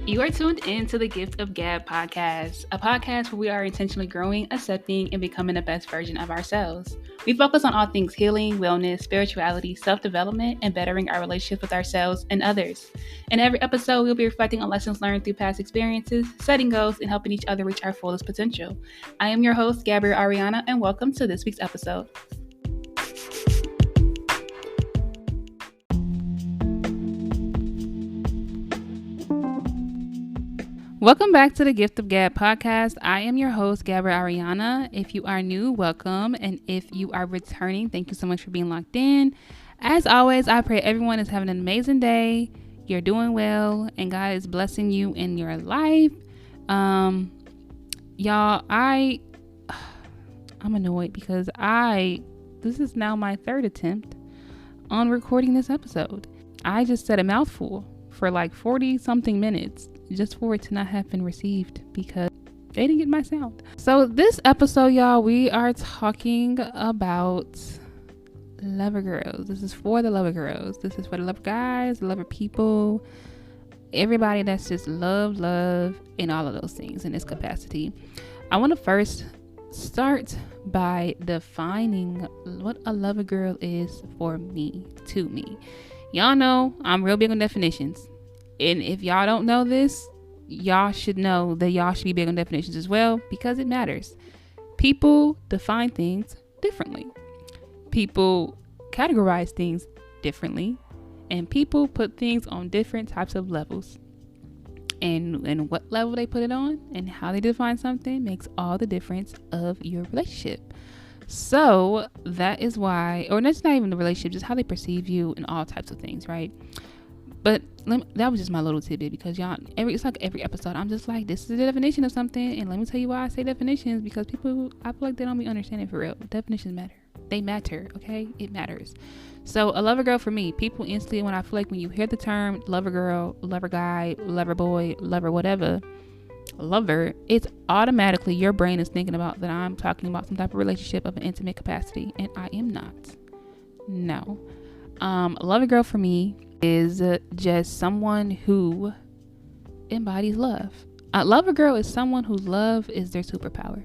You are tuned in to the Gift of Gab podcast, a podcast where we are intentionally growing, accepting, and becoming the best version of ourselves. We focus on all things healing, wellness, spirituality, self-development, and bettering our relationship with ourselves and others. In every episode, we'll be reflecting on lessons learned through past experiences, setting goals, and helping each other reach our fullest potential. I am your host, Gabrielle Ariana, and welcome to this week's episode. Welcome back to the Gift of Gab podcast. I am your host, Gabrielle Ariana. If you are new, welcome. And if you are returning, thank you so much for being locked in. As always, I pray everyone is having an amazing day. You're doing well and God is blessing you in your life. Y'all, I'm annoyed because this is now my third attempt on recording this episode. I just said a mouthful for like 40 something minutes just for it to not have been received because they didn't get my sound. So this episode, y'all, we are talking about lover girls. This is for the lover girls. This is for the lover guys, the lover people, everybody that's just love, and all of those things in this capacity. I want to first start by defining what a lover girl is for me, to me. Y'all know I'm real big on definitions. And if y'all don't know this, y'all should know that y'all should be big on definitions as well because it matters. People define things differently. People categorize things differently. And people put things on different types of levels. And what level they put it on and how they define something makes all the difference of your relationship. So that is why, or that's not even the relationship, just how they perceive you and all types of things, right? But that was just my little tidbit because y'all, it's like every episode, I'm just like, this is the definition of something. And let me tell you why I say definitions, because people, I feel like they don't be understanding for real. Definitions matter. They matter, okay? It matters. So a lover girl for me, people instantly, when I feel like when you hear the term lover girl, lover guy, lover boy, lover whatever, lover, it's automatically your brain is thinking about that I'm talking about some type of relationship of an intimate capacity. And I am not. No. A lover girl for me is just someone who embodies love. A lover girl is someone whose love is their superpower.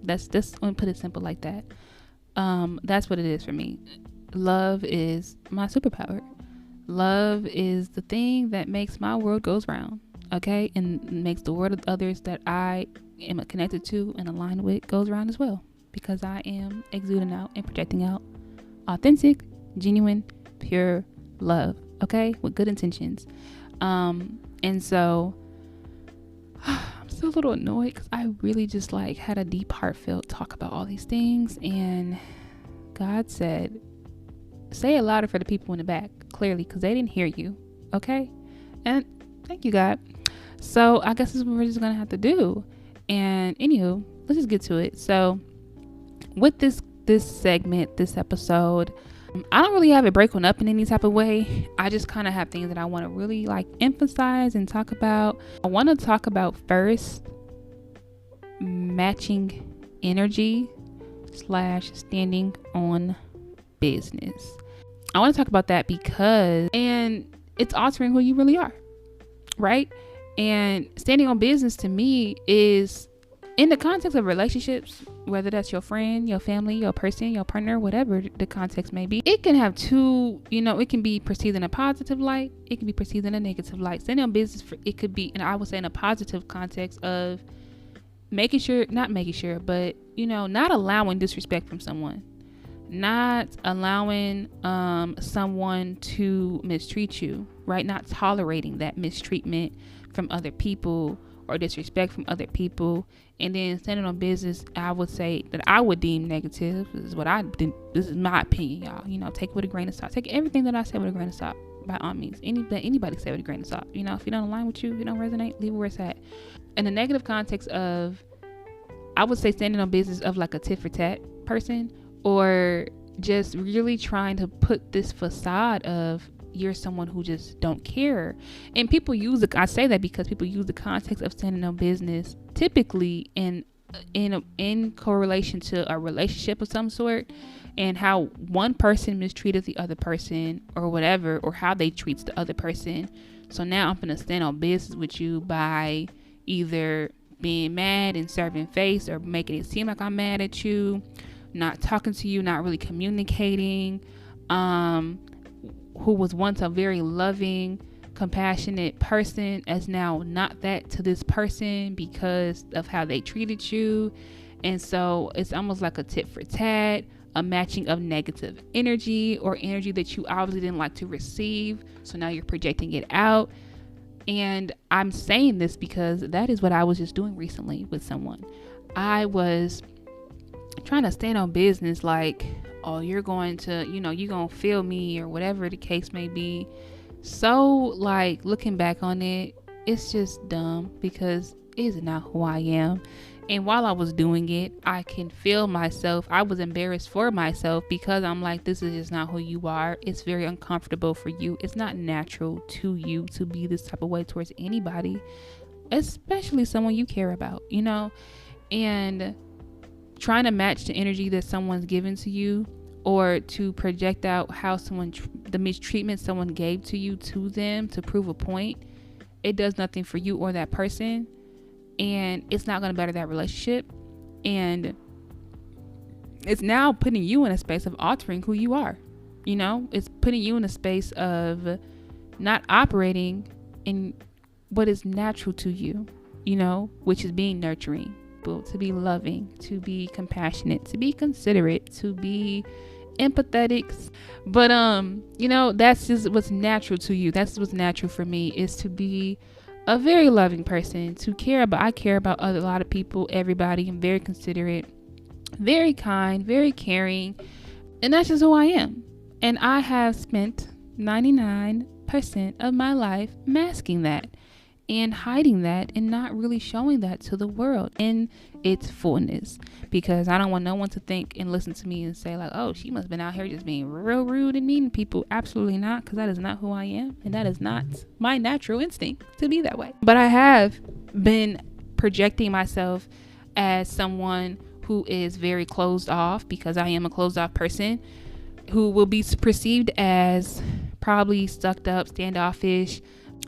That's just, I'm gonna put it simple like that. That's what it is for me. Love is my superpower. Love is the thing that makes my world goes round, okay, and makes the world of others that I am connected to and aligned with goes round as well, because I am exuding out and projecting out authentic, genuine, pure love, okay, with good intentions. And so I'm still a little annoyed because I really just like had a deep heartfelt talk about all these things, and God said, say it louder for the people in the back, clearly, because they didn't hear you, okay? And thank you, God. So I guess this is what we're just gonna have to do. And anywho, let's just get to it. So with this segment, this episode, I don't really have it broken up in any type of way. I just kind of have things that I want to really like emphasize and talk about. I want to talk about first matching energy / standing on business. I want to talk about that because, and it's altering who you really are, right? And standing on business to me is in the context of relationships, whether that's your friend, your family, your person, your partner, whatever the context may be, it can have two, it can be perceived in a positive light. It can be perceived in a negative light. Standing on business, it could be, and I would say in a positive context of but not allowing disrespect from someone, not allowing someone to mistreat you, right? Not tolerating that mistreatment from other people or disrespect from other people. And then standing on business, I would say that I would deem negative. This is my opinion, y'all. Take it with a grain of salt. Take everything that I say with a grain of salt, by all means. Anybody say with a grain of salt. If you don't align with you, if you don't resonate, leave it where it's at. In the negative context of, I would say standing on business of like a tit for tat person, or just really trying to put this facade of you're someone who just don't care. And I say that because people use the context of standing on business typically in in correlation to a relationship of some sort, and how one person mistreated the other person or whatever, or how they treats the other person. So now I'm gonna stand on business with you by either being mad and serving face, or making it seem like I'm mad at you, not talking to you, not really communicating. Who was once a very loving, compassionate person as now not that to this person because of how they treated you. And so it's almost like a tit for tat, a matching of negative energy, or energy that you obviously didn't like to receive. So now you're projecting it out. And I'm saying this because that is what I was just doing recently with someone. I was trying to stand on business like, oh, you're going to, you're going to feel me, or whatever the case may be. So like, looking back on it, it's just dumb because it's not who I am. And while I was doing it, I can feel myself. I was embarrassed for myself because I'm like, this is just not who you are. It's very uncomfortable for you. It's not natural to you to be this type of way towards anybody, especially someone you care about, and trying to match the energy that someone's given to you, or to project out how the mistreatment someone gave to you to them to prove a point. It does nothing for you or that person. And it's not going to better that relationship. And it's now putting you in a space of altering who you are. It's putting you in a space of not operating in what is natural to you, which is being nurturing, to be loving, to be compassionate, to be considerate, to be empathetic. But, that's just what's natural to you. That's what's natural for me, is to be a very loving person, I care about a lot of people, everybody. I'm very considerate, very kind, very caring, and that's just who I am. And I have spent 99% of my life masking that and hiding that and not really showing that to the world in its fullness, because I don't want no one to think and listen to me and say like, oh, she must have been out here just being real rude and mean to people. Absolutely not, because that is not who I am, and that is not my natural instinct to be that way. But I have been projecting myself as someone who is very closed off, because I am a closed off person who will be perceived as probably stuck up, standoffish,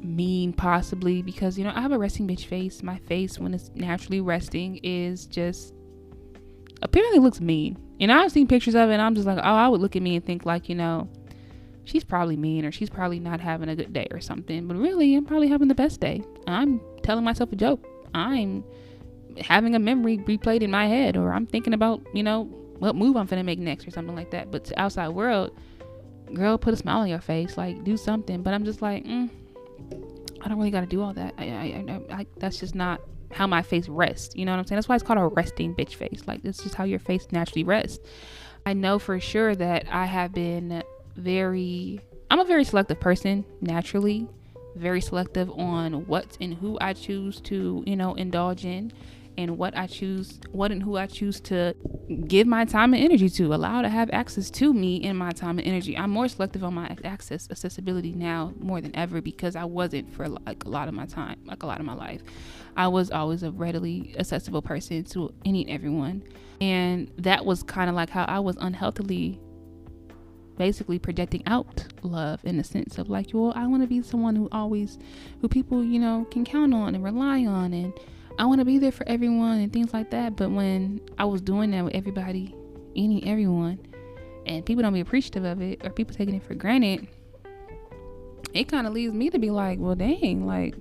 mean, possibly, because I have a resting bitch face. My face, when it's naturally resting, is just apparently looks mean. I've seen pictures of it, and I'm just like, oh, I would look at me and think like, she's probably mean, or she's probably not having a good day or something. But really, I'm probably having the best day. I'm telling myself a joke. I'm having a memory replayed in my head, or I'm thinking about, what move I'm finna make next or something like that. But to outside world, girl, put a smile on your face, like do something. But I'm just like, I don't really got to do all that. I that's just not how my face rests. You know what I'm saying? That's why it's called a resting bitch face. Like, it's just how your face naturally rests. I know for sure that I have been I'm a very selective person, naturally. Very selective on what and who I choose to, indulge in, and what and who I choose to give my time and energy to, allow to have access to me in my time and energy. I'm more selective on my accessibility now more than ever, because I wasn't for like a lot of my time, like a lot of my life. I was always a readily accessible person to any and everyone. And that was kind of like how I was unhealthily basically projecting out love, in the sense of like, well, I want to be someone who people, can count on and rely on, and I want to be there for everyone and things like that. But when I was doing that with everybody, everyone, and people don't be appreciative of it, or people taking it for granted, it kind of leads me to be like, well, dang, like,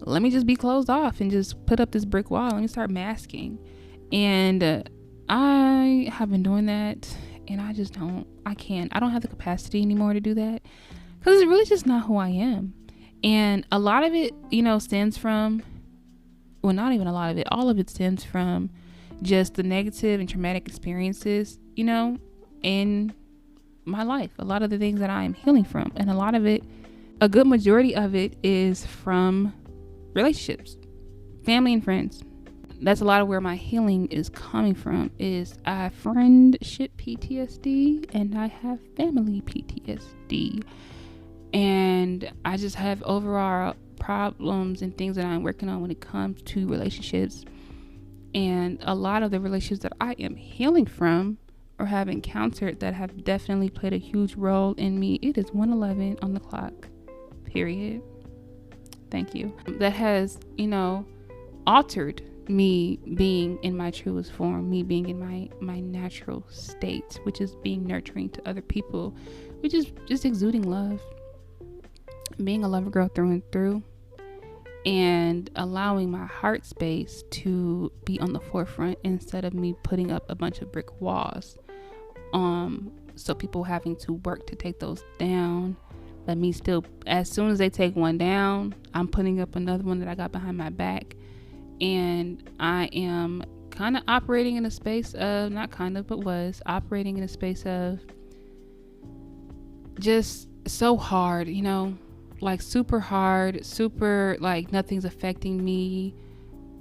let me just be closed off and just put up this brick wall. Let me start masking. And I have been doing that, and I don't have the capacity anymore to do that, because it's really just not who I am. And a lot of it, stems from, well, not even a lot of it, all of it stems from just the negative and traumatic experiences, in my life. A lot of the things that I am healing from, and a good majority of it is from relationships, family and friends. That's a lot of where my healing is coming from. Is I have friendship PTSD and I have family PTSD, and I just have overall problems and things that I'm working on when it comes to relationships. And a lot of the relationships that I am healing from or have encountered that have definitely played a huge role in me. It is 1:11 on the clock, period. Thank you. That has, altered me being in my truest form, me being in my natural state, which is being nurturing to other people, which is just exuding love, being a lover girl through and through, and allowing my heart space to be on the forefront instead of me putting up a bunch of brick walls. So people having to work to take those down. Let me still, as soon as they take one down, I'm putting up another one that I got behind my back. And I am kind of operating in a space of, not kind of, but was operating in a space of just so hard, like super hard, super like nothing's affecting me.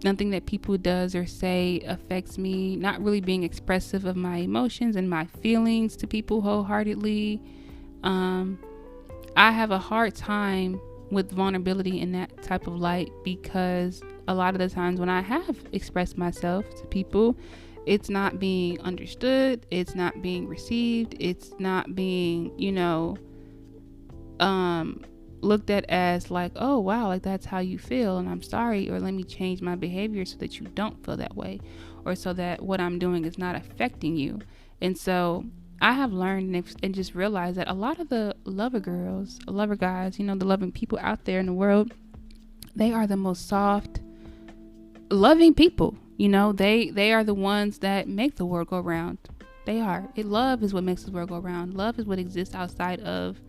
Nothing that people does or say affects me. Not really being expressive of my emotions and my feelings to people wholeheartedly. I have a hard time with vulnerability in that type of light, because a lot of the times when I have expressed myself to people, it's not being understood, it's not being received, it's not being, looked at as like, oh wow, like that's how you feel and I'm sorry, or let me change my behavior so that you don't feel that way, or so that what I'm doing is not affecting you. And so I have learned and just realized that a lot of the lover girls, lover guys, the loving people out there in the world, they are the most soft, loving people. They are the ones that make the world go round. They are. Love is what makes the world go round. Love is what exists outside of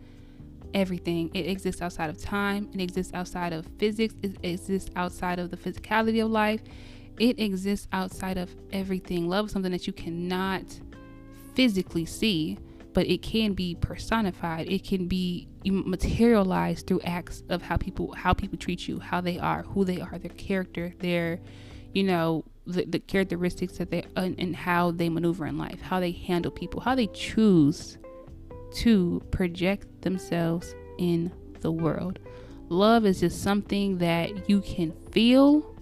everything. It exists outside of time. It exists outside of physics. It exists outside of the physicality of life. It exists outside of everything. Love is something that you cannot physically see, but it can be personified. It can be materialized through acts of how people treat you, how they are, who they are, their character, their, the characteristics that they and how they maneuver in life, how they handle people, how they choose to project themselves in the world. Love is just something that you can feel,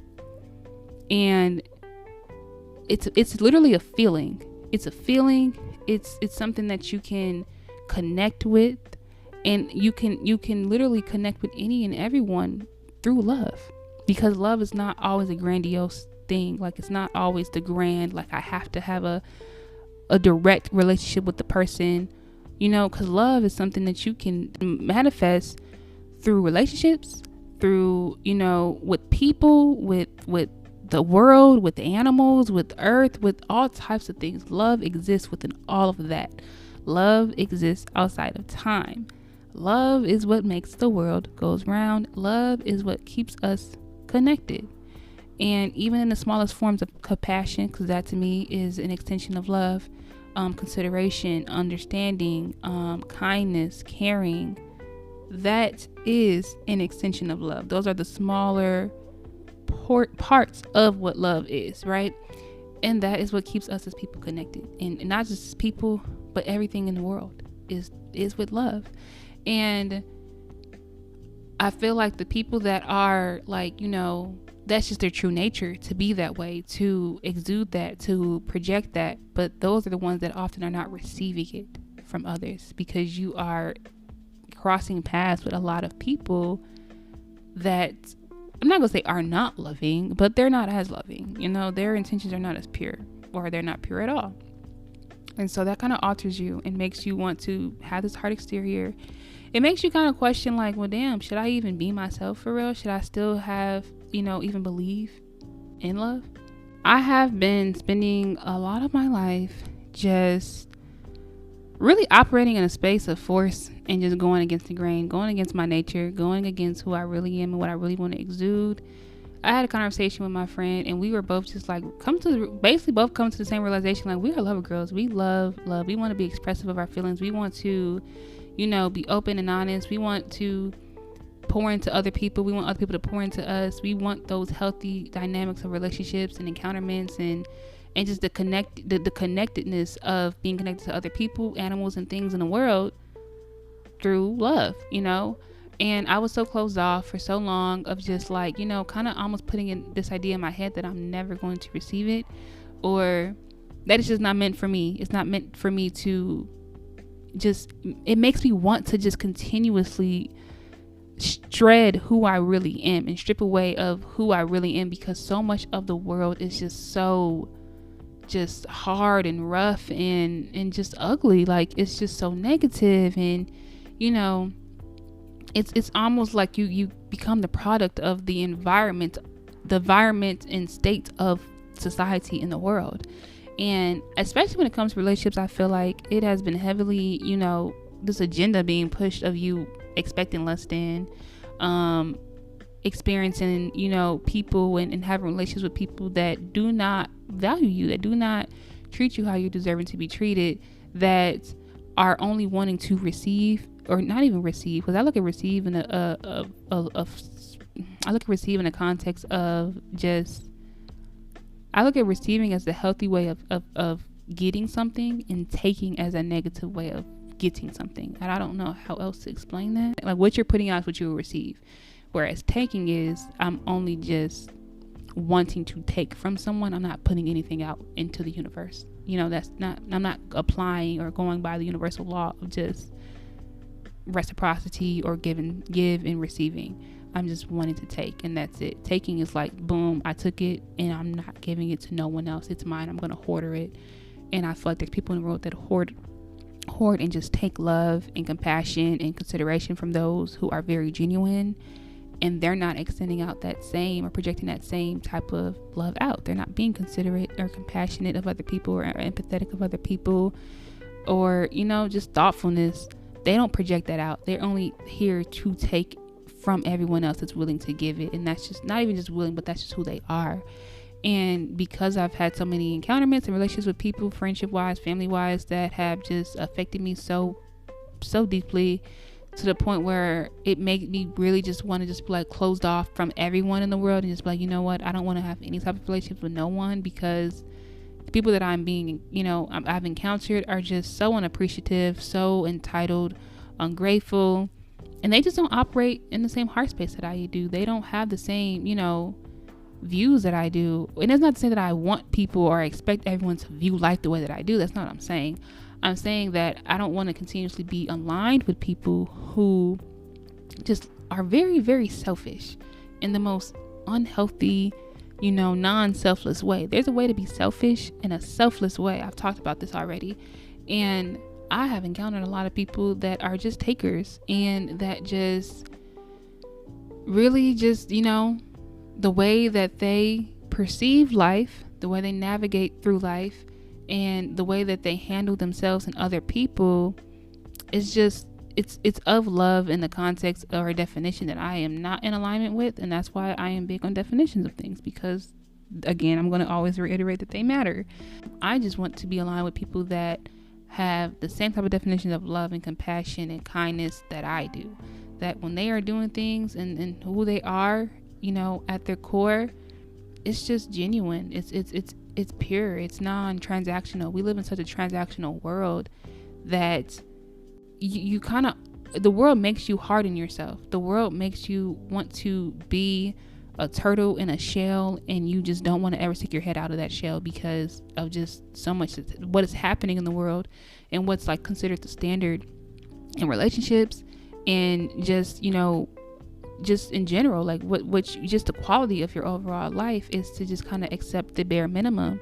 and it's literally a feeling. It's a feeling. It's something that you can connect with, and you can literally connect with any and everyone through love, because love is not always a grandiose thing. Like, it's not always the grand, like I have to have a direct relationship with the person, because love is something that you can manifest through relationships, through, with people, with the world, with animals, with earth, with all types of things. Love exists within all of that. Love exists outside of time. Love is what makes the world goes round. Love is what keeps us connected. And even in the smallest forms of compassion, because that to me is an extension of love, consideration, understanding, kindness, caring, that is an extension of love. Those are the smaller parts of what love is, right? And that is what keeps us as people connected, and not just as people, but everything in the world is with love. And I feel like the people that are like, that's just their true nature, to be that way, to exude that, to project that, but those are the ones that often are not receiving it from others, because you are crossing paths with a lot of people that, I'm not gonna say are not loving, but they're not as loving. Their intentions are not as pure, or they're not pure at all. And so that kind of alters you and makes you want to have this hard exterior. It makes you kind of question, like, well, damn, should I even be myself for real? Should I still have, even believe in love? I have been spending a lot of my life just really operating in a space of force and just going against the grain, going against my nature, going against who I really am and what I really want to exude. I had a conversation with my friend, and we were both just like come to the same realization, like, we are lover girls. We love. We want to be expressive of our feelings. We want to, be open and honest. We want to pour into other people. We want other people to pour into us. We want those healthy dynamics of relationships and encounterments, and just the connectedness of being connected to other people, animals, and things in the world through love, And I was so closed off for so long of just like, kind of almost putting in this idea in my head that I'm never going to receive it, or that it's just not meant for me. It's not meant for me to just, it makes me want to just continuously shred who I really am and strip away of who I really am, because so much of the world is just so just hard and rough and just ugly. Like, it's just so negative, and it's almost like you become the product of the environment and state of society in the world. And especially when it comes to relationships, I feel like it has been heavily, this agenda being pushed of you expecting less than, experiencing, people and having relationships with people that do not value you, that do not treat you how you're deserving to be treated, that are only wanting to receive, or not even receive, because I look at receive in I look at receive in the context of just, I look at receiving as the healthy way of getting something, and taking as a negative way of getting something. And I don't know how else to explain that. Like, what you're putting out is what you will receive. Whereas taking is, I'm only just wanting to take from someone. I'm not putting anything out into the universe. That's not, I'm not applying or going by the universal law of just reciprocity or give and receiving. I'm just wanting to take, and that's it. Taking is like, boom, I took it and I'm not giving it to no one else. It's mine. I'm going to hoarder it. And I feel like there's people in the world that hoard and just take love and compassion and consideration from those who are very genuine, and they're not extending out that same or projecting that same type of love out. They're not being considerate or compassionate of other people, or empathetic of other people, or just thoughtfulness. They don't project that out. They're only here to take from everyone else that's willing to give it. And that's just not even just willing, but that's just who they are. And because I've had so many encounterments and relationships with people, friendship wise, family wise, that have just affected me so deeply, to the point where it made me really just want to just be like closed off from everyone in the world, and just be like, you know what, I don't want to have any type of relationship with no one, because the people that I'm being, I've encountered are just so unappreciative, so entitled, ungrateful, and they just don't operate in the same heart space that I do. They don't have the same, views that I do. And it's not to say that I want people or I expect everyone to view life the way that I do. That's not what I'm saying. I'm saying that I don't want to continuously be aligned with people who just are very, very selfish in the most unhealthy, non-selfless way. There's a way to be selfish in a selfless way. I've talked about this already. And I have encountered a lot of people that are just takers, and that just really just, the way that they perceive life, the way they navigate through life, and the way that they handle themselves and other people is just, it's of love in the context or a definition that I am not in alignment with. And that's why I am big on definitions of things, because again, I'm going to always reiterate that they matter. I just want to be aligned with people that have the same type of definition of love and compassion and kindness that I do. That when they are doing things and who they are, at their core, it's just genuine. It's pure. It's non-transactional. We live in such a transactional world that you kind of, the world makes you harden yourself. The world makes you want to be a turtle in a shell, and you just don't want to ever stick your head out of that shell because of just so much what is happening in the world, and what's like considered the standard in relationships, and just just in general, like which just the quality of your overall life is to just kind of accept the bare minimum.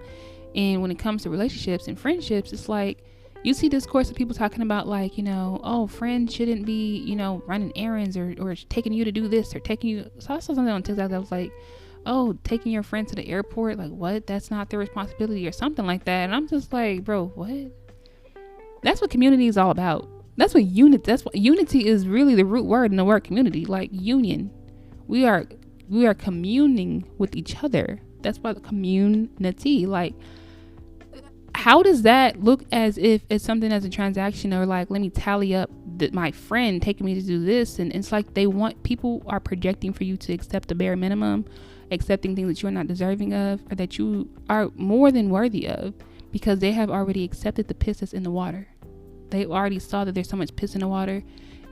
And when it comes to relationships and friendships, it's like you see discourse of people talking about like, oh, friends shouldn't be, running errands or taking you to do this or taking you. So I saw something on TikTok that was like, oh, taking your friend to the airport, like what? That's not their responsibility or something like that. And I'm just like, bro, what? That's what community is all about. That's what unity is, really the root word in the word community, like union. We are communing with each other. That's why the community, like, how does that look as if it's something as a transaction, or like, let me tally up my friend taking me to do this. And it's like people are projecting for you to accept the bare minimum, accepting things that you're not deserving of, or that you are more than worthy of, because they have already accepted the piss that's in the water. They already saw that there's so much piss in the water,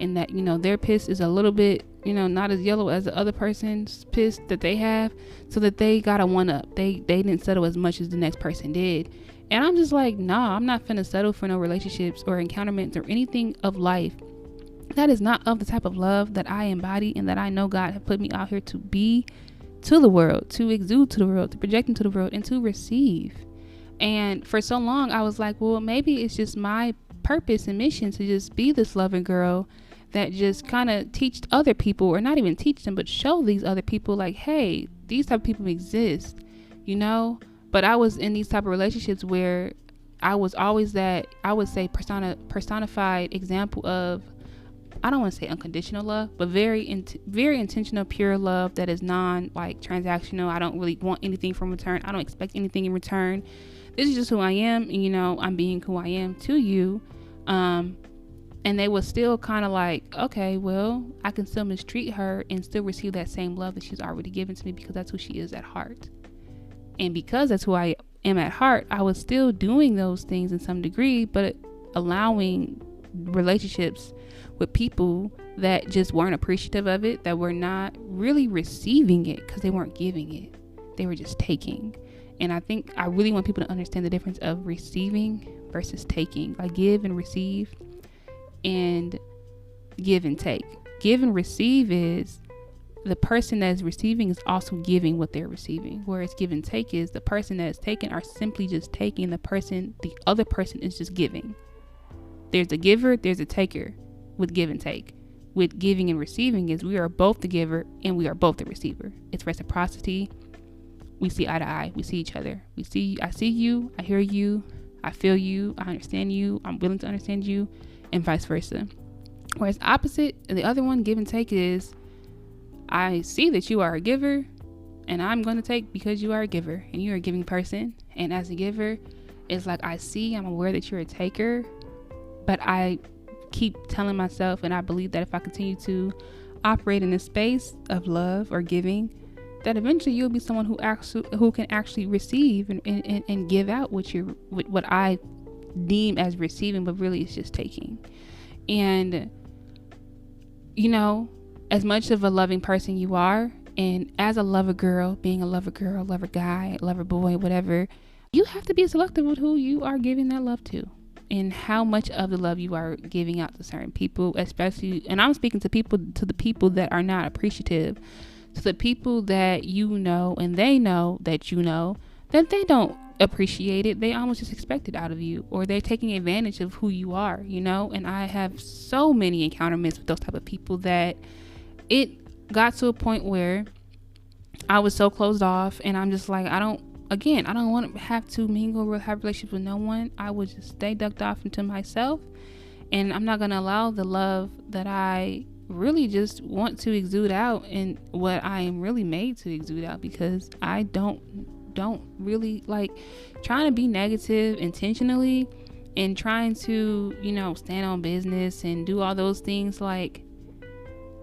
and that, you know, their piss is a little bit, you know, not as yellow as the other person's piss that they have, so that they got a one up. They didn't settle as much as the next person did. And I'm just like, nah, I'm not finna settle for no relationships or encounterments or anything of life that is not of the type of love that I embody and that I know God have put me out here to be to the world, to exude to the world, to project into the world, and to receive. And for so long I was like, well, maybe it's just my purpose and mission to just be this loving girl that just kind of teach other people, or not even teach them, but show these other people like, hey, these type of people exist, you know. But I was in these type of relationships where I was always that, I would say, personified example of, I don't want to say unconditional love, but very intentional, pure love that is transactional. I don't really want anything from return. I don't expect anything in return. This is just who I am, and, you know, I'm being who I am to you. And they was still kind of like, okay, well, I can still mistreat her and still receive that same love that she's already given to me, because that's who she is at heart. And because that's who I am at heart, I was still doing those things in some degree, but allowing relationships with people that just weren't appreciative of it, that were not really receiving it, because they weren't giving it. They were just taking. And I think I really want people to understand the difference of receiving versus taking. Like, give and receive, and give and take. Give and receive is the person that is receiving is also giving what they're receiving, whereas give and take is the person that is taken are simply just taking. The other person is just giving. There's a giver, there's a taker with give and take. With giving and receiving is we are both the giver and we are both the receiver. It's reciprocity. We see eye to eye. We see each other. I see you, I hear you, I feel you, I understand you, I'm willing to understand you, and vice versa. Whereas opposite, the other one, give and take, is I see that you are a giver, and I'm going to take because you are a giver and you're a giving person. And as a giver, it's like I'm aware that you're a taker, but I keep telling myself, and I believe that if I continue to operate in this space of love or giving, that eventually you'll be someone who can actually receive and give out what I deem as receiving, but really it's just taking. And, you know, as much of a loving person you are, and as a lover girl, being a lover girl, lover guy, lover boy, whatever, you have to be selective with who you are giving that love to, and how much of the love you are giving out to certain people, especially, and I'm speaking to the people that are not appreciative, to the people that you know, and they know that you know that they don't appreciate it. They almost just expect it out of you, or they're taking advantage of who you are, you know. And I have so many encounterments with those type of people that it got to a point where I was so closed off, and I'm just like, I don't want to have to mingle or have relationships with no one. I would just stay ducked off into myself, and I'm not going to allow the love that I really just want to exude out and what I am really made to exude out, because I don't really like trying to be negative intentionally and trying to, you know, stand on business and do all those things. Like,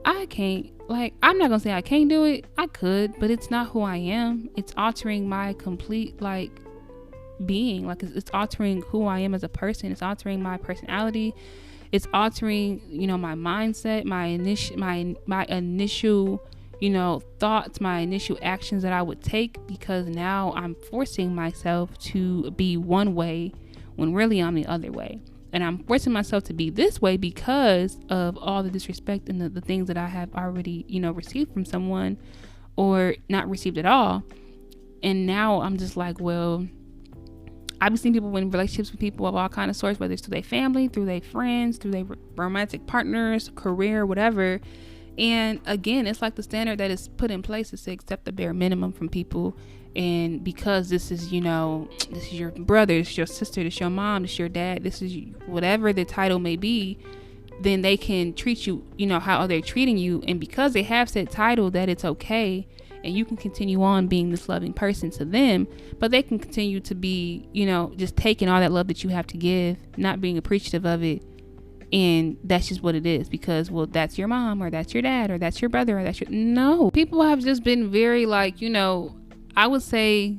I can't, like, I'm not gonna say I can't do it. I could, but it's not who I am. It's altering my complete, like, being. Like, it's altering who I am as a person. It's altering my personality. It's altering, you know, my mindset, my initial, you know, thoughts, my initial actions that I would take, because now I'm forcing myself to be one way when really I'm the other way. And I'm forcing myself to be this way because of all the disrespect and the things that I have already, you know, received from someone, or not received at all. And now I'm just like, well, I've been seeing people in relationships with people of all kind of sorts, whether it's through their family, through their friends, through their romantic partners, career, whatever. And again, it's like the standard that is put in place is to accept the bare minimum from people. And because this is, you know, this is your brother, this is your sister, this is your mom, this is your dad, this is whatever the title may be, then they can treat you, you know, how they're treating you. And because they have said title, that it's okay, and you can continue on being this loving person to them, but they can continue to be, you know, just taking all that love that you have to give, not being appreciative of it. And that's just what it is, because, well, that's your mom, or that's your dad, or that's your brother, or that's your, no. People have just been very, like, you know, I would say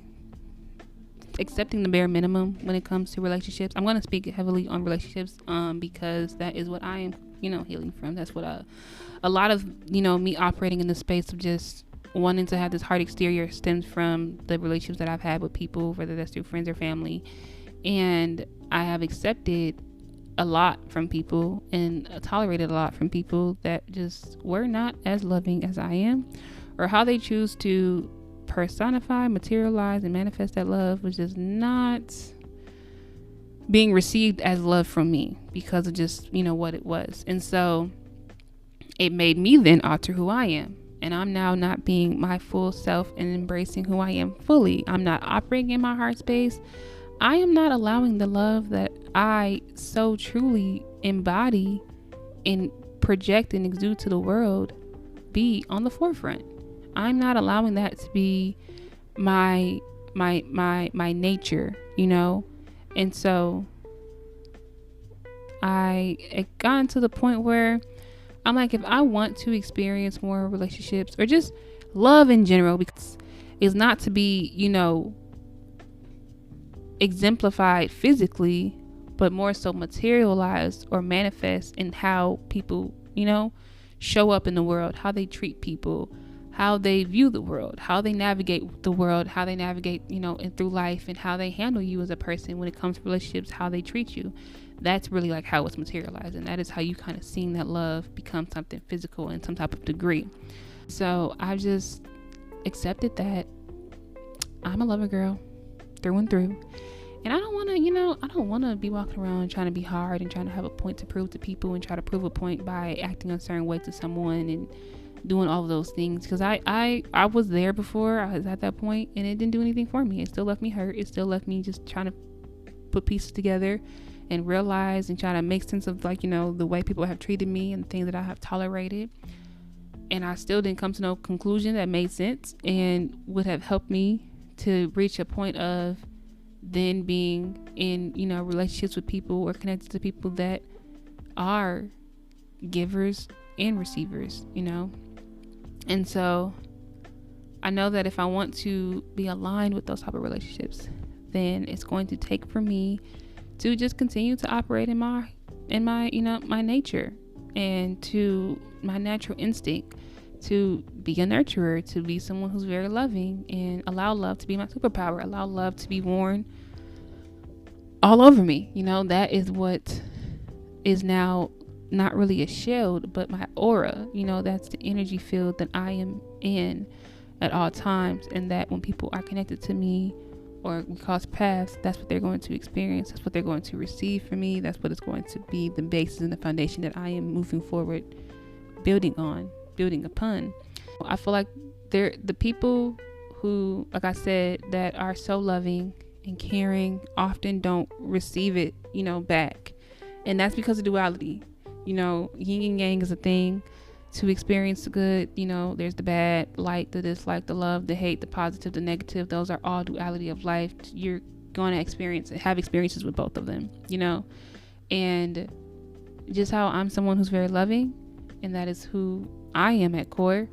accepting the bare minimum when it comes to relationships. I'm going to speak heavily on relationships, because that is what I am healing from. That's what a lot of, me operating in the space of just wanting to have this hard exterior stems from the relationships that I've had with people, whether that's through friends or family. And I have accepted a lot from people and tolerated a lot from people that just were not as loving as I am, or how they choose to personify, materialize, and manifest that love was just not being received as love from me because of just, what it was. And so it made me then alter who I am. And I'm now not being my full self and embracing who I am fully. I'm not operating in my heart space. I am not allowing the love that I so truly embody and project and exude to the world be on the forefront. I'm not allowing that to be my nature, And so I got to the point where I'm like, if I want to experience more relationships or just love in general, because it's not to be, exemplified physically, but more so materialized or manifest in how people, show up in the world, how they treat people, how they view the world, how they navigate the world, how they navigate, and through life, and how they handle you as a person when it comes to relationships, how they treat you. That's really like how it's materialized. And that is how you kind of seeing that love become something physical in some type of degree. So I just accepted that I'm a lover girl through and through. And I don't want to be walking around trying to be hard and trying to have a point to prove to people and try to prove a point by acting a certain way to someone and doing all of those things. Because I was there before. I was at that point and it didn't do anything for me. It still left me hurt. It still left me just trying to put pieces together and realize and try to make sense of the way people have treated me and things that I have tolerated. And I still didn't come to no conclusion that made sense and would have helped me to reach a point of then being in, relationships with people or connected to people that are givers and receivers, And so I know that if I want to be aligned with those type of relationships, then it's going to take for me to just continue to operate in my my nature and to my natural instinct to be a nurturer, to be someone who's very loving and allow love to be my superpower, allow love to be worn all over me. That is what is now not really a shield, but my aura. That's the energy field that I am in at all times, and that when people are connected to me or we cross paths, that's what they're going to experience. That's what they're going to receive from me. That's what is going to be the basis and the foundation that I am moving forward, building upon. I feel like the people who, like I said, that are so loving and caring often don't receive it, back. And that's because of duality. Yin and yang is a thing. To experience the good, there's the bad, light, the dislike, the love, the hate, the positive, the negative. Those are all duality of life. You're going to have experiences with both of them, and just how I'm someone who's very loving, and that is who I am at core.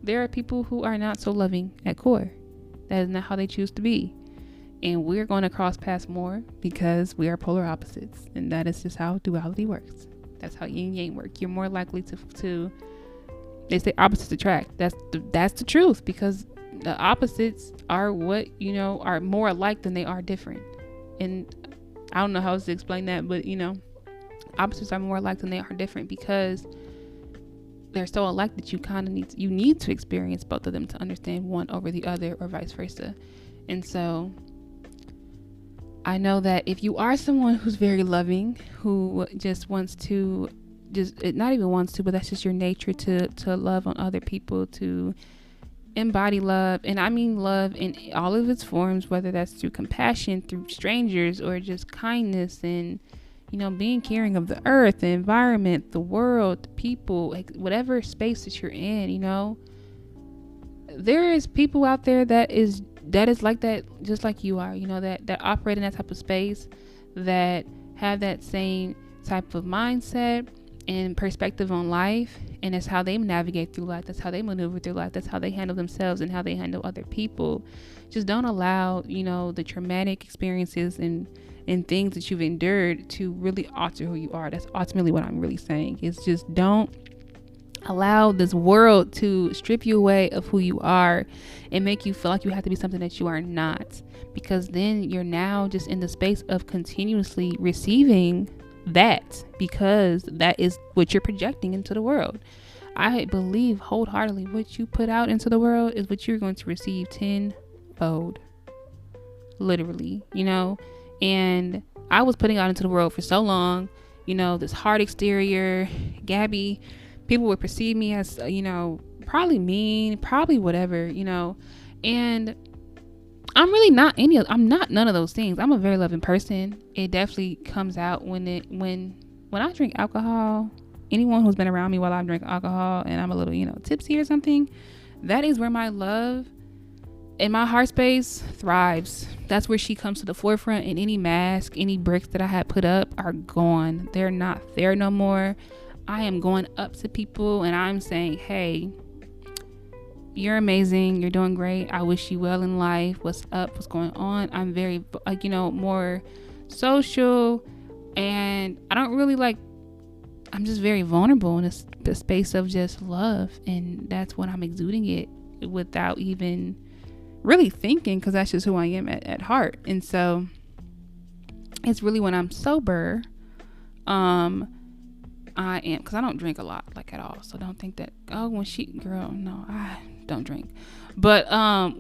There are people who are not so loving at core. That is not how they choose to be. And we're going to cross paths more because we are polar opposites. And that is just how duality works. That's how yin and yang work. You're more likely to they say opposites attract. That's the truth, because the opposites are what, are more alike than they are different. And I don't know how else to explain that, but opposites are more alike than they are different because they're so alike that you need to experience both of them to understand one over the other, or vice versa. And so I know that if you are someone who's very loving, who just wants to not even wants to, but that's just your nature to love on other people, to embody love. And I mean love in all of its forms, whether that's through compassion, through strangers, or just kindness and, being caring of the earth, the environment, the world, the people, like whatever space that you're in, there is people out there that is like that, just like you are, that operate in that type of space, that have that same type of mindset and perspective on life, and it's how they navigate through life. That's how they maneuver through life. That's how they handle themselves and how they handle other people. Just don't allow, the traumatic experiences and and things that you've endured to really alter who you are. That's ultimately what I'm really saying. It's just don't allow this world to strip you away of who you are and make you feel like you have to be something that you are not, because then you're now just in the space of continuously receiving that, because that is what you're projecting into the world. I believe wholeheartedly what you put out into the world is what you're going to receive tenfold, literally, and I was putting out into the world for so long, this hard exterior, Gabby. People would perceive me as, probably mean, probably whatever, and I'm not none of those things. I'm a very loving person. It definitely comes out when I drink alcohol. Anyone who's been around me while I'm drinking alcohol and I'm a little, tipsy or something, that is where my love and my heart space thrives. That's where she comes to the forefront, and any mask, any bricks that I had put up are gone. They're not there no more. I am going up to people and I'm saying, hey, you're amazing. You're doing great. I wish you well in life. What's up? What's going on? I'm very, more social, and I don't really I'm just very vulnerable in the space of just love. And that's when I'm exuding it without even really thinking, because that's just who I am at heart. And so it's really when I'm sober, I am, because I don't drink a lot, at all. So don't think that, no, I don't drink. But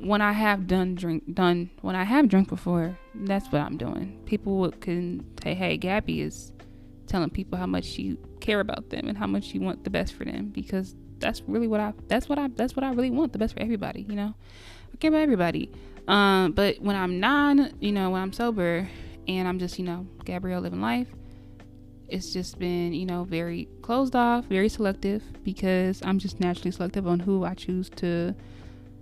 when I have when I have drunk before, that's what I'm doing. People can say, hey, Gabby is telling people how much you care about them and how much you want the best for them, because that's really what I really want, the best for everybody. I care about everybody. But when I'm when I'm sober and I'm just, Gabrielle living life, it's just been, very closed off, very selective, because I'm just naturally selective on who I choose to,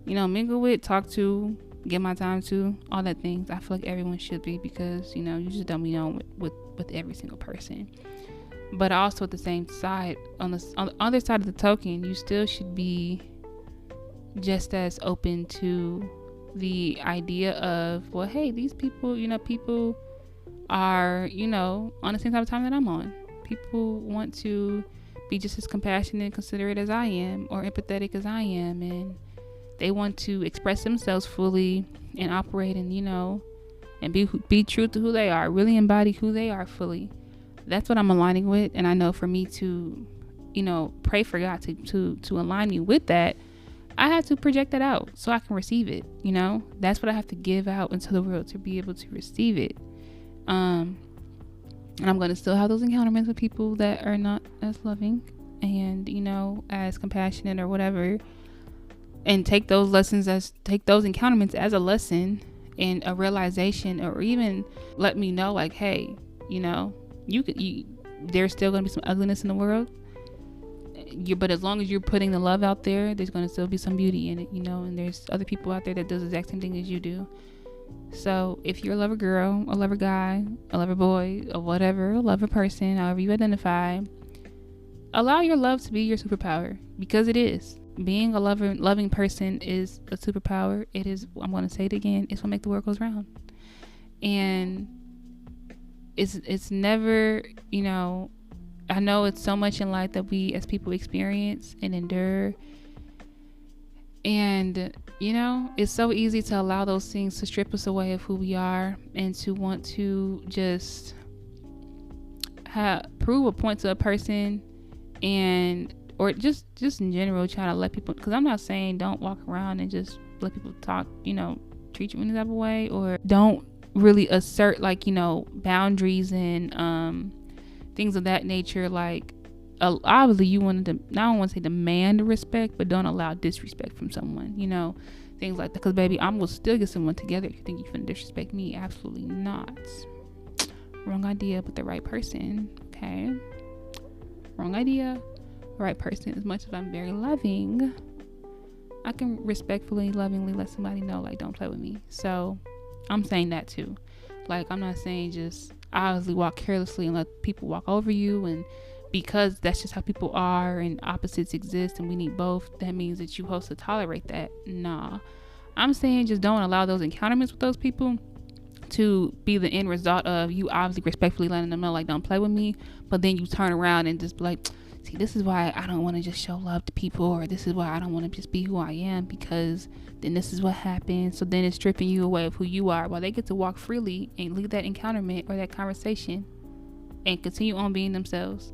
mingle with, talk to, give my time to, all that things. I feel like everyone should be, because, you just don't be known with every single person. But also at the same side, on the other side of the token, you still should be just as open to the idea of, well, hey, these people, people are, on the same type of time that I'm on. People want to be just as compassionate and considerate as I am, or empathetic as I am, and they want to express themselves fully and operate and, and be true to who they are, really embody who they are fully. That's what I'm aligning with. And I know for me to, pray for God to align me with that, I have to project that out so I can receive it. That's what I have to give out into the world to be able to receive it. And I'm going to still have those encounters with people that are not as loving and, as compassionate or whatever, and take those encounters as a lesson and a realization, or even let me know, hey, there's still going to be some ugliness in the world. But as long as you're putting the love out there, there's going to still be some beauty in it, and there's other people out there that does the exact same thing as you do. So if you're a lover girl, a lover guy, a lover boy, or whatever, a lover person, however you identify, allow your love to be your superpower, because it is. Being a loving person is a superpower. It is, I'm going to say it again, it's what makes the world goes round. And it's never, I know it's so much in life that we as people experience and endure. And, it's so easy to allow those things to strip us away of who we are, and to want to just prove a point to a person, or just in general try to let people, because I'm not saying don't walk around and just let people talk, treat you in any type of way, or don't really assert boundaries and things of that nature. Obviously you wanted to, I don't want to say demand respect, but don't allow disrespect from someone, things like that. Because baby, I'm gonna still get someone together if you think you can disrespect me. Absolutely not. Wrong idea, but the right person. Okay, wrong idea, right person. As much as I'm very loving, I can respectfully, lovingly let somebody know, don't play with me. So I'm saying that too. I'm not saying just obviously walk carelessly and let people walk over you, and because that's just how people are and opposites exist and we need both, that means that you're supposed to tolerate that. Nah, I'm saying just don't allow those encounters with those people to be the end result of you obviously respectfully letting them know, like, don't play with me, but then you turn around and just be like, see, this is why I don't want to just show love to people, or this is why I don't want to just be who I am, because then this is what happens. So then it's stripping you away of who you are, while they get to walk freely and leave that encounterment or that conversation and continue on being themselves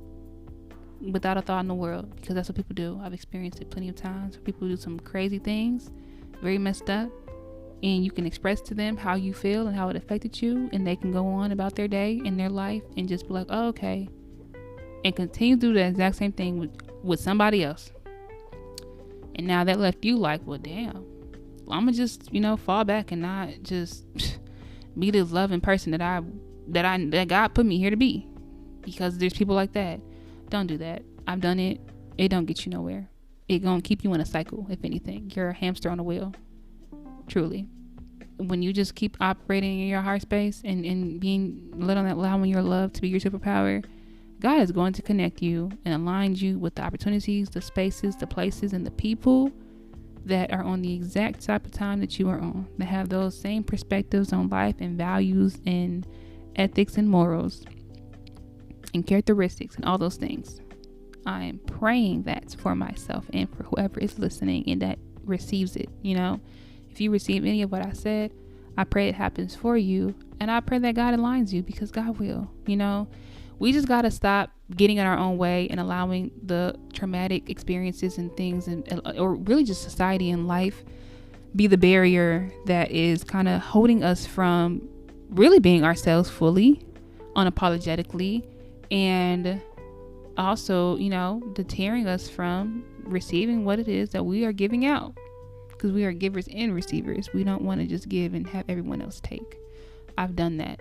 without a thought in the world, because that's what people do. I've experienced it plenty of times. People do some crazy things, very messed up, and you can express to them how you feel and how it affected you, and they can go on about their day and their life and just be like, oh, okay, and continue to do the exact same thing with somebody else. And now that left you like, well, damn, I'm gonna just, fall back and not just be this loving person that God put me here to be, because there's people like that. Don't do that. I've done it. It don't get you nowhere. It gonna keep you in a cycle. If anything, you're a hamster on a wheel. Truly. When you just keep operating in your heart space and being allowing your love to be your superpower, God is going to connect you and align you with the opportunities, the spaces, the places, and the people that are on the exact type of time that you are on, that have those same perspectives on life and values and ethics and morals and characteristics and all those things. I am praying that for myself and for whoever is listening and that receives it. If you receive any of what I said, I pray it happens for you, and I pray that God aligns you, because God will. We just got to stop getting in our own way and allowing the traumatic experiences and things, or really just society and life, be the barrier that is kind of holding us from really being ourselves fully, unapologetically, and also, deterring us from receiving what it is that we are giving out, because we are givers and receivers. We don't want to just give and have everyone else take. I've done that.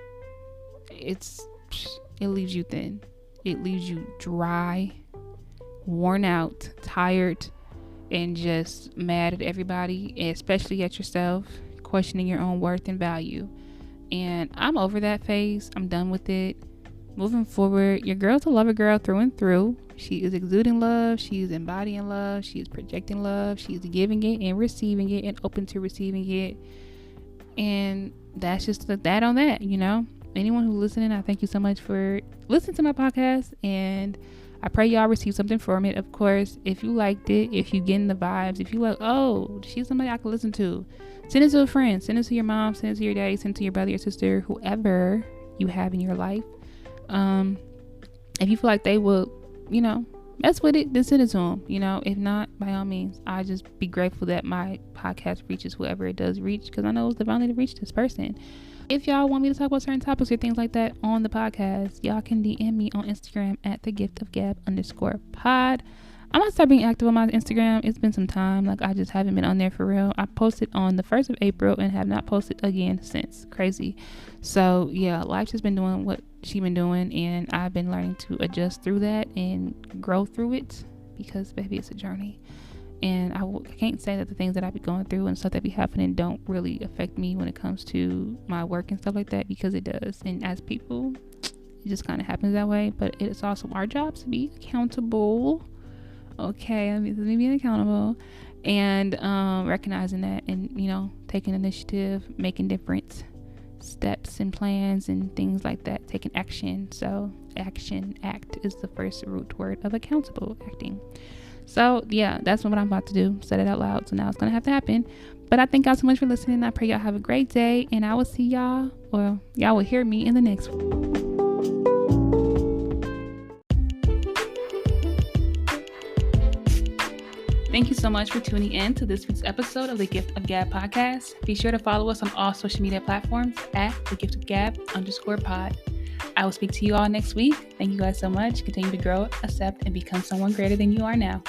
It leaves you thin. It leaves you dry, worn out, tired, and just mad at everybody, especially at yourself, questioning your own worth and value. And I'm over that phase. I'm done with it. Moving forward, your girl's a lover girl through and through. She is exuding love. She is embodying love. She is projecting love. She is giving it and receiving it and open to receiving it. And that's just that on that, Anyone who's listening, I thank you so much for listening to my podcast, and I pray y'all receive something from it. Of course, if you liked it, if you getting the vibes, if you like, oh, she's somebody I can listen to, send it to a friend, send it to your mom, send it to your daddy, send it to your brother, your sister, whoever you have in your life. If you feel like they will, mess with it, then send it to them. If not, by all means, I just be grateful that my podcast reaches whoever it does reach, because I know it's divinely to reach this person. If y'all want me to talk about certain topics or things like that on the podcast, y'all can DM me on Instagram at thegiftofgab_pod. I'm gonna start being active on my Instagram. It's been some time. Like, I just haven't been on there for real. I posted on the 1st of April and have not posted again since. Crazy. So yeah, life's just been doing what she been doing, and I've been learning to adjust through that and grow through it, because baby, it's a journey. And I can't say that the things that I be going through and stuff that be happening don't really affect me when it comes to my work and stuff like that, because it does. And as people, it just kind of happens that way. But it's also our job to be accountable. Okay, let me be accountable, and recognizing that, and taking initiative, making different steps and plans and things like that, taking action. So act is the first root word of accountable, acting. So yeah, that's what I'm about to do. Said it out loud, so now it's gonna have to happen. But I thank y'all so much for listening. I pray y'all have a great day, and I will see y'all, or y'all will hear me in the next one. Thank you so much for tuning in to this week's episode of the Gift of Gab podcast. Be sure to follow us on all social media platforms at thegiftofgab_pod. I will speak to you all next week. Thank you guys so much. Continue to grow, accept, and become someone greater than you are now.